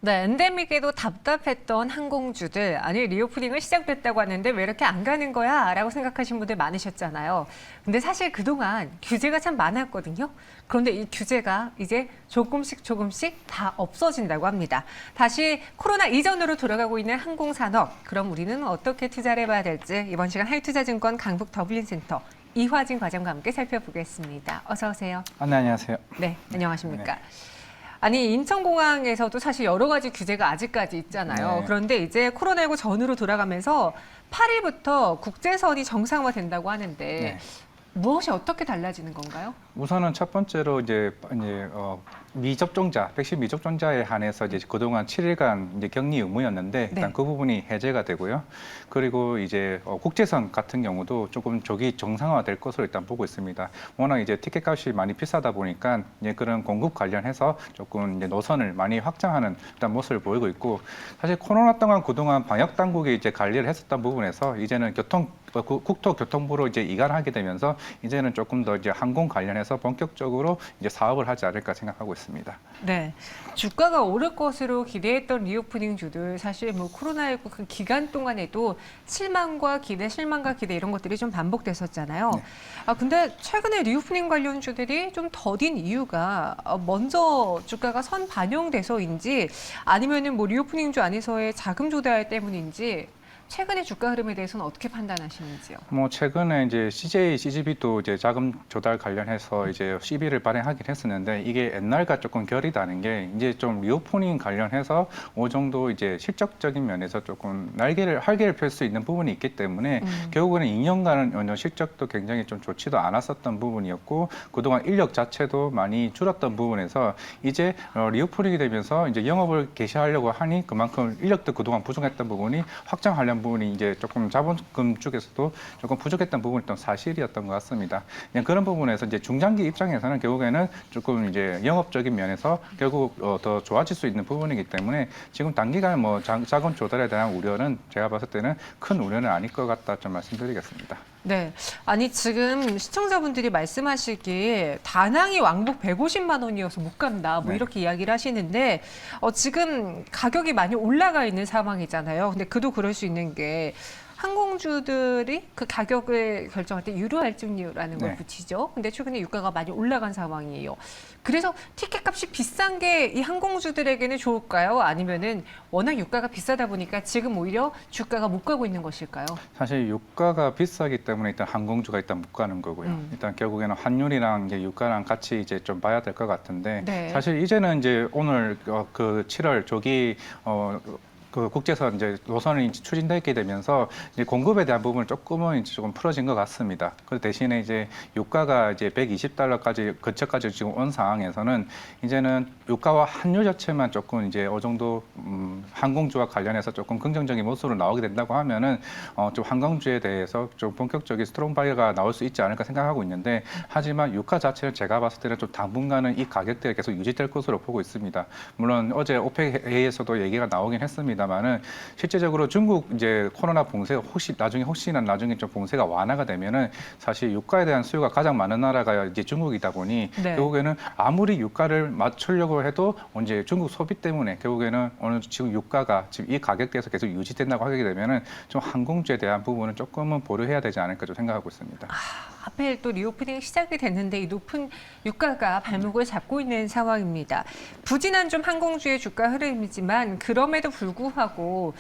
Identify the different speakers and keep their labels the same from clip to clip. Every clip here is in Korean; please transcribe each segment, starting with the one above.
Speaker 1: 네, 엔데믹에도 답답했던 항공주들, 아니 리오프닝을 시작됐다고 하는데 왜 이렇게 안 가는 거야? 라고 생각하신 분들 많으셨잖아요. 근데 사실 그동안 규제가 참 많았거든요. 그런데 이 규제가 이제 조금씩 다 없어진다고 합니다. 다시 코로나 이전으로 돌아가고 있는 항공산업, 그럼 우리는 어떻게 투자를 해봐야 될지 이번 시간 하이투자증권 강북 더블린센터 이화진 과장과 함께 살펴보겠습니다. 어서 오세요.
Speaker 2: 네, 안녕하세요.
Speaker 1: 네, 안녕하십니까.
Speaker 2: 네.
Speaker 1: 아니, 인천공항에서도 사실 여러 가지 규제가 아직까지 있잖아요.
Speaker 2: 네.
Speaker 1: 그런데 이제 코로나19 전으로 돌아가면서 8일부터 국제선이 정상화된다고 하는데
Speaker 2: 네.
Speaker 1: 무엇이 어떻게 달라지는 건가요?
Speaker 2: 우선은 첫 번째로 이제 미접종자, 백신 미접종자에 한해서 이제 그동안 7일간 이제 격리 의무였는데 일단
Speaker 1: 네.
Speaker 2: 그 부분이 해제가 되고요. 그리고 이제 국제선 같은 경우도 조금 조기 정상화될 것으로 일단 보고 있습니다. 워낙 이제 티켓값이 많이 비싸다 보니까 이제 그런 공급 관련해서 조금 이제 노선을 많이 확장하는 일단 모습을 보이고 있고, 사실 코로나 동안 그동안 방역 당국이 이제 관리를 했었던 부분에서 이제는 국토교통부로 이제 이관하게 되면서 이제는 조금 더 이제 항공 관련해서 본격적으로 이제 사업을 하지 않을까 생각하고 있습니다.
Speaker 1: 네. 주가가 오를 것으로 기대했던 리오프닝 주들 사실 뭐 코로나19 그 기간 동안에도 실망과 기대 이런 것들이 좀 반복됐었잖아요.
Speaker 2: 네.
Speaker 1: 근데 최근에 리오프닝 관련 주들이 좀 더딘 이유가 먼저 주가가 선 반영돼서인지 아니면은 뭐 리오프닝 주 안에서의 자금 조달 때문인지 최근의 주가 흐름에 대해서는 어떻게 판단하시는지요?
Speaker 2: 뭐 최근에 이제 CGV도 이제 자금 조달 관련해서 이제 CB를 발행하긴 했었는데 이게 옛날과 조금 결이 다른 게 이제 좀 리오프닝 관련해서 어느 정도 이제 실적적인 면에서 조금 활개를 펼 수 있는 부분이 있기 때문에 결국에는 2년간은 어느 실적도 굉장히 좀 좋지도 않았었던 부분이었고 그동안 인력 자체도 많이 줄었던 부분에서 이제 리오프닝이 되면서 이제 영업을 개시하려고 하니 그만큼 인력도 그동안 부족했던 부분이 확장하려는 부분이 이제 조금 자본금 쪽에서도 조금 부족했던 부분이 또 사실이었던 것 같습니다. 그냥 그런 부분에서 이제 중장기 입장에서는 결국에는 조금 이제 영업적인 면에서 결국 더 좋아질 수 있는 부분이기 때문에 지금 단기간 뭐 자금 조달에 대한 우려는 제가 봤을 때는 큰 우려는 아닐 것 같다 좀 말씀드리겠습니다.
Speaker 1: 네. 아니, 지금 시청자분들이 말씀하시기에 다낭이 왕복 150만 원이어서 못 간다. 뭐
Speaker 2: 네.
Speaker 1: 이렇게 이야기를 하시는데 지금 가격이 많이 올라가 있는 상황이잖아요. 근데 그도 그럴 수 있는 게 항공주들이 그 가격을 결정할 때 유료 할증료라는 걸
Speaker 2: 네.
Speaker 1: 붙이죠. 근데 최근에 유가가 많이 올라간 상황이에요. 그래서 티켓값이 비싼 게 이 항공주들에게는 좋을까요? 아니면은 워낙 유가가 비싸다 보니까 지금 오히려 주가가 못 가고 있는 것일까요?
Speaker 2: 사실 유가가 비싸기 때문에 일단 항공주가 일단 못 가는 거고요. 일단 결국에는 환율이랑 이제 유가랑 같이 이제 좀 봐야 될 것 같은데
Speaker 1: 네.
Speaker 2: 사실 이제는 이제 오늘 그 7월 조기 그 국제선 이제 노선이 추진되게 되면서 이제 공급에 대한 부분을 조금은 이제 조금 풀어진 것 같습니다. 그 대신에 이제 유가가 이제 120달러까지 근처까지 지금 온 상황에서는 이제는 유가와 환율 자체만 조금 이제 어느 정도 항공주와 관련해서 조금 긍정적인 모습으로 나오게 된다고 하면은 좀 항공주에 대해서 좀 본격적인 스트롱 바이어가 나올 수 있지 않을까 생각하고 있는데 하지만 유가 자체는 제가 봤을 때는 좀 당분간은 이 가격대가 계속 유지될 것으로 보고 있습니다. 물론 어제 오펙 회의에서도 얘기가 나오긴 했습니다. 다만은 실제적으로 중국 이제 코로나 봉쇄가 혹시나 나중에 좀 봉쇄가 완화가 되면은 사실 유가에 대한 수요가 가장 많은 나라가 이제 중국이다 보니
Speaker 1: 네.
Speaker 2: 결국에는 아무리 유가를 맞추려고 해도 이제 중국 소비 때문에 결국에는 어느 지금 유가가 지금 이 가격대에서 계속 유지된다고 하게 되면은 좀 항공주에 대한 부분은 조금은 보류해야 되지 않을까 좀 생각하고 있습니다.
Speaker 1: 하필 또 리오프닝이 시작이 됐는데 이 높은 유가가 발목을 잡고 있는 상황입니다. 부진한 좀 항공주의 주가 흐름이지만 그럼에도 불구하고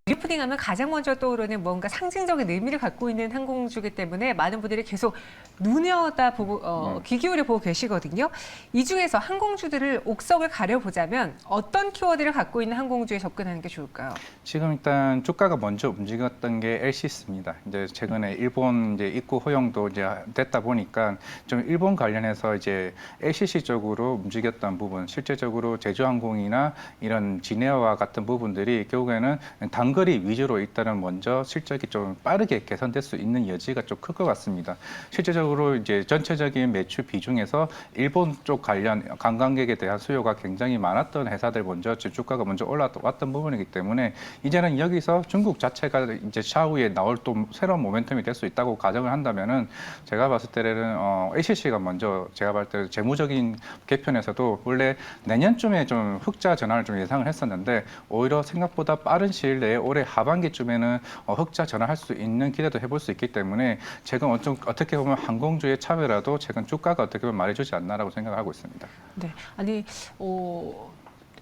Speaker 1: 리오프닝하면 가장 먼저 떠오르는 뭔가 상징적인 의미를 갖고 있는 항공주이기 때문에 많은 분들이 계속 눈여겨보고 귀 기울여 보고 계시거든요. 이 중에서 항공주들을 옥석을 가려보자면 어떤 키워드를 갖고 있는 항공주에 접근하는 게 좋을까요?
Speaker 2: 지금 일단 주가가 먼저 움직였던 게 LCC입니다. 이제 최근에 일본 이제 입구 허용도 이제 됐다 보니까 좀 일본 관련해서 이제 LCC 쪽으로 움직였던 부분, 실제적으로 제주항공이나 이런 진에어와 같은 부분들이 결국에는 단거리 단거리 위주로 일단은 먼저 실적이 좀 빠르게 개선될 수 있는 여지가 좀 클 것 같습니다. 실제적으로 이제 전체적인 매출 비중에서 일본 쪽 관련 관광객에 대한 수요가 굉장히 많았던 회사들 먼저 지금 주가가 먼저 올라왔던 부분이기 때문에 이제는 여기서 중국 자체가 이제 차후에 나올 또 새로운 모멘텀이 될 수 있다고 가정을 한다면은 제가 봤을 때는 ACC가 먼저 제가 봤을 때 재무적인 개편에서도 원래 내년쯤에 좀 흑자 전환을 좀 예상을 했었는데 오히려 생각보다 빠른 시일 내에 올해 하반기쯤에는 흑자 전환할 수 있는 기대도 해볼 수 있기 때문에 최근 어떻게 보면 항공주의 차별화도 최근 주가가 어떻게 보면 말해주지 않나라고 생각하고 있습니다.
Speaker 1: 네, 아니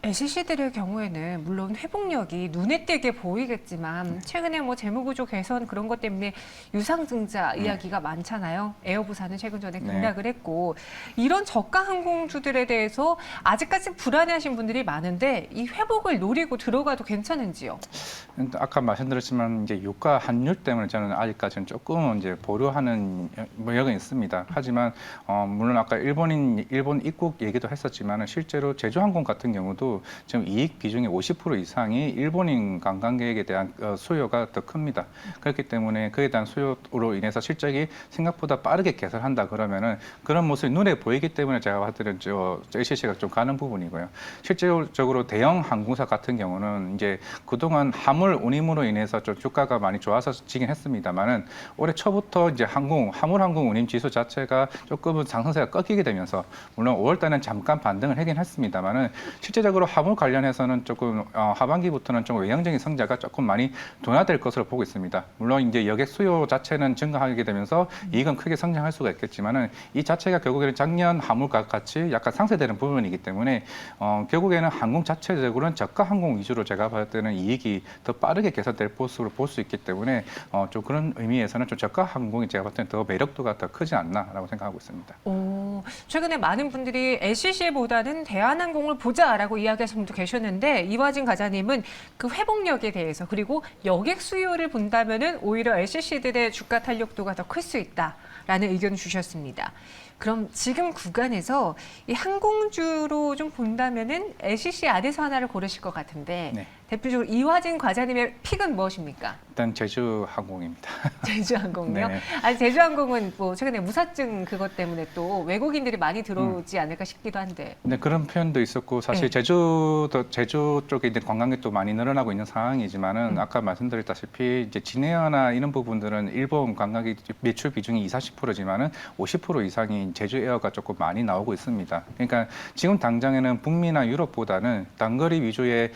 Speaker 1: SC들의 경우에는 물론 회복력이 눈에 띄게 보이겠지만 최근에 뭐 재무구조 개선 그런 것 때문에 유상증자 이야기가 많잖아요. 에어부산은 최근 전에 급락을 했고 이런 저가 항공주들에 대해서 아직까지 불안해하신 분들이 많은데 이 회복을 노리고 들어가도 괜찮은지요?
Speaker 2: 아까 말씀드렸지만 이제 유가 환율 때문에 저는 아직까지는 조금 이제 보류하는 여력은 있습니다. 하지만 물론 아까 일본 입국 얘기도 했었지만은 실제로 제주항공 같은 경우도 지금 이익 비중의 50% 이상이 일본인 관광객에 대한 수요가 더 큽니다. 그렇기 때문에 그에 대한 수요로 인해서 실적이 생각보다 빠르게 개선한다 그러면은 그런 모습이 눈에 보이기 때문에 제가 봤을 때는 ACC가 좀 가는 부분이고요. 실질적으로 대형 항공사 같은 경우는 이제 그동안 화물 운임으로 인해서 좀 주가가 많이 좋아지긴 했습니다만은 올해 초부터 이제 화물 항공 운임 지수 자체가 조금은 상승세가 꺾이게 되면서 물론 5월 달에는 잠깐 반등을 하긴 했습니다만은 실제적으로 화물 관련해서는 조금 하반기부터는 좀 외형적인 성장가 조금 많이 둔화될 것으로 보고 있습니다. 물론 이제 여객 수요 자체는 증가하게 되면서 이익은 크게 성장할 수가 있겠지만은 이 자체가 결국에는 작년 화물과 같이 약간 상쇄되는 부분이기 때문에 결국에는 항공 자체적으로는 저가 항공 위주로 제가 봤을 때는 이익이 더 빠르게 개선될 모습으로 볼 수 있기 때문에 좀 그런 의미에서는 좀 저가 항공이 제가 봤을 때는 더 매력도가 더 크지 않나라고 생각하고 있습니다.
Speaker 1: 최근에 많은 분들이 LCC보다는 대한항공을 보자라고 이야기하시는 분도 계셨는데 이화진 과장님은 그 회복력에 대해서 그리고 여객 수요를 본다면은 오히려 LCC들의 주가 탄력도가 더 클 수 있다라는 의견을 주셨습니다. 그럼 지금 구간에서 이 항공주로 좀 본다면은 LCC 안에서 하나를 고르실 것 같은데
Speaker 2: 네.
Speaker 1: 대표적으로 이화진 과장님의 픽은 무엇입니까?
Speaker 2: 일단 제주항공입니다.
Speaker 1: 제주항공요?
Speaker 2: 네.
Speaker 1: 아니 제주항공은 뭐 최근에 무사증 그것 때문에 또 외국인들이 많이 들어오지 않을까 싶기도 한데.
Speaker 2: 네, 그런 표현도 있었고 사실
Speaker 1: 네.
Speaker 2: 제주 쪽에 이제 관광객도 많이 늘어나고 있는 상황이지만은 아까 말씀드렸다시피 이제 진에어나 이런 부분들은 일본 관광객 매출 비중이 40%지만은 50% 이상이 제주에어가 조금 많이 나오고 있습니다. 그러니까 지금 당장에는 북미나 유럽보다는 단거리 위주의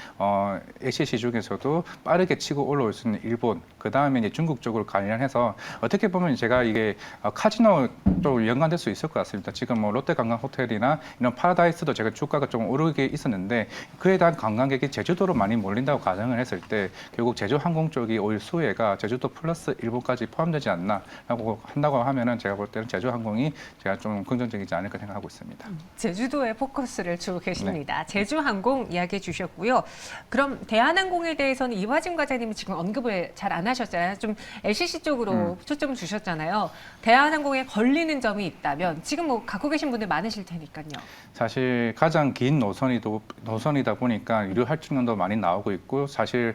Speaker 2: LCC 중에서도 빠르게 치고 올라올 수 있는 일본, 그 다음에 이제 중국 쪽으로 관련해서 어떻게 보면 제가 이게 카지노 또 연관될 수 있을 것 같습니다. 지금 뭐 롯데관광호텔이나 이런 파라다이스도 제가 주가가 좀 오르게 있었는데 그에 대한 관광객이 제주도로 많이 몰린다고 가정을 했을 때 결국 제주항공 쪽이 오히려 수혜가 제주도 플러스 일본까지 포함되지 않나라고 한다고 하면은 제가 볼 때는 제주항공이 제가 좀 긍정적이지 않을까 생각하고 있습니다.
Speaker 1: 제주도에 포커스를 두고 계십니다. 제주항공 이야기해 주셨고요. 그럼 대한항공에 대해서는 이화진 과장님이 지금 언급을 잘 안 하셨잖아요. 좀 LCC 쪽으로 초점을 주셨잖아요. 대한항공에 걸리는 점이 있다면 지금 뭐 갖고 계신 분들 많으실 테니까요.
Speaker 2: 사실 가장 긴 노선이다 보니까 유료 할증량도 많이 나오고 있고 사실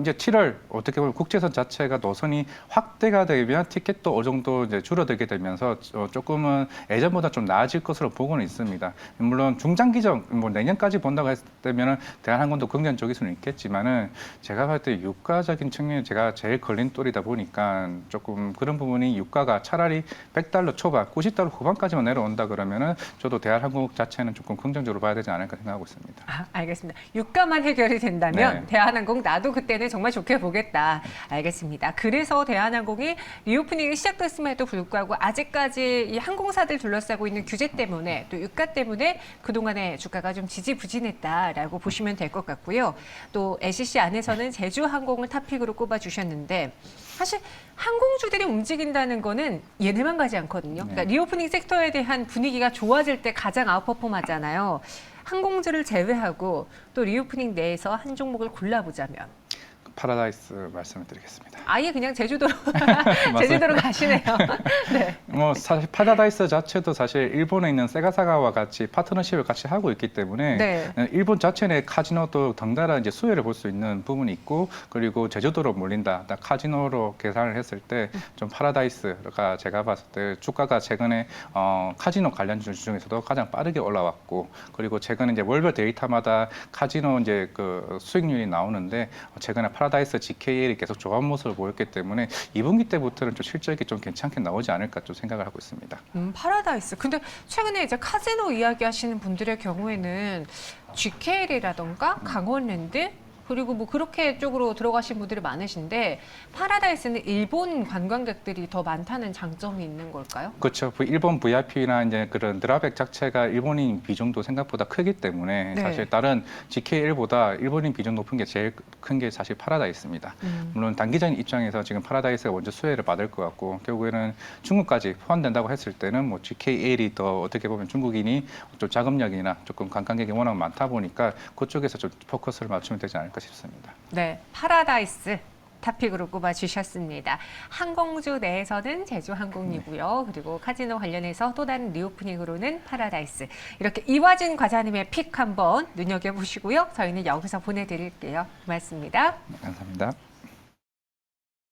Speaker 2: 이제 7월 어떻게 보면 국제선 자체가 노선이 확대가 되면 티켓도 어느 정도 이제 줄어들게 되면서 조금은 예전보다 좀 나아질 것으로 보고는 있습니다. 물론 중장기적 뭐 내년까지 본다고 했다면은 대한항공도 긍정적일 수는 있겠지만은 제가 봤을 때 유가적인 측면이 제가 제일 걸림돌이다 보니까 조금 그런 부분이 유가가 차라리 $100 초반, $90 후반까지만 내려온다 그러면은 저도 대한항공 자체는 조금 긍정적으로 봐야 되지 않을까 생각하고 있습니다.
Speaker 1: 알겠습니다. 유가만 해결이 된다면
Speaker 2: 네.
Speaker 1: 대한항공 나도 그때는 정말 좋게 보겠다. 알겠습니다. 그래서 대한항공이 리오프닝이 시작됐음에도 불구하고 아직까지 이 항공사들 둘러싸고 있는 규제 때문에 또 유가 때문에 그동안의 주가가 좀 지지부진했다라고 보시면 될 것 같고요. 또 LCC 안에서는 제주항공을 탑픽으로 꼽아주셨는데 사실 항공주들이 움직인다는 거는 얘네만 가지 않거든요. 그러니까 리오프닝 섹터에 대한 분위기가 좋아질 때 가장 아웃퍼폼하잖아요. 항공주를 제외하고 또 리오프닝 내에서 한 종목을 골라보자면
Speaker 2: 파라다이스 말씀을 드리겠습니다.
Speaker 1: 아예 그냥 제주도로 제주도로 가시네요. 네.
Speaker 2: 뭐 사실 파라다이스 자체도 사실 일본에 있는 세가사가와 같이 파트너십을 같이 하고 있기 때문에
Speaker 1: 네.
Speaker 2: 일본 자체 내 카지노도 덩달아 이제 수혜를 볼 수 있는 부분이 있고 그리고 제주도로 몰린다. 카지노로 계산을 했을 때 좀 파라다이스가 제가 봤을 때 주가가 최근에 카지노 관련 주주 중에서도 가장 빠르게 올라왔고 그리고 최근에 이제 월별 데이터마다 카지노 이제 그 수익률이 나오는데 최근에 파라다이스 GKL이 계속 좋은 모습을 보였기 때문에 2분기 때부터는 좀 실적이 좀 괜찮게 나오지 않을까 좀 생각을 하고 있습니다.
Speaker 1: 파라다이스. 근데 최근에 이제 카지노 이야기하시는 분들의 경우에는 GKL이라던가 강원랜드 그리고 뭐 그렇게 쪽으로 들어가신 분들이 많으신데 파라다이스는 일본 관광객들이 더 많다는 장점이 있는 걸까요?
Speaker 2: 그렇죠. 일본 VIP나 이제 그런 드라백 자체가 일본인 비중도 생각보다 크기 때문에
Speaker 1: 네.
Speaker 2: 사실 다른 GKL보다 일본인 비중 높은 게 제일 큰 게 사실 파라다이스입니다. 물론 단기적인 입장에서 지금 파라다이스가 먼저 수혜를 받을 것 같고 결국에는 중국까지 포함된다고 했을 때는 뭐 GKL이 더 어떻게 보면 중국인이 좀 자금력이나 조금 관광객이 워낙 많다 보니까 그쪽에서 좀 포커스를 맞추면 되지 않을까 싶습니다.
Speaker 1: 네, 파라다이스 탑픽으로 꼽아주셨습니다. 항공주 내에서는 제주항공이고요. 그리고 카지노 관련해서 또 다른 리오프닝으로는 파라다이스. 이렇게 이화진 과장님의 픽 한번 눈여겨보시고요. 저희는 여기서 보내드릴게요. 고맙습니다.
Speaker 2: 네, 감사합니다.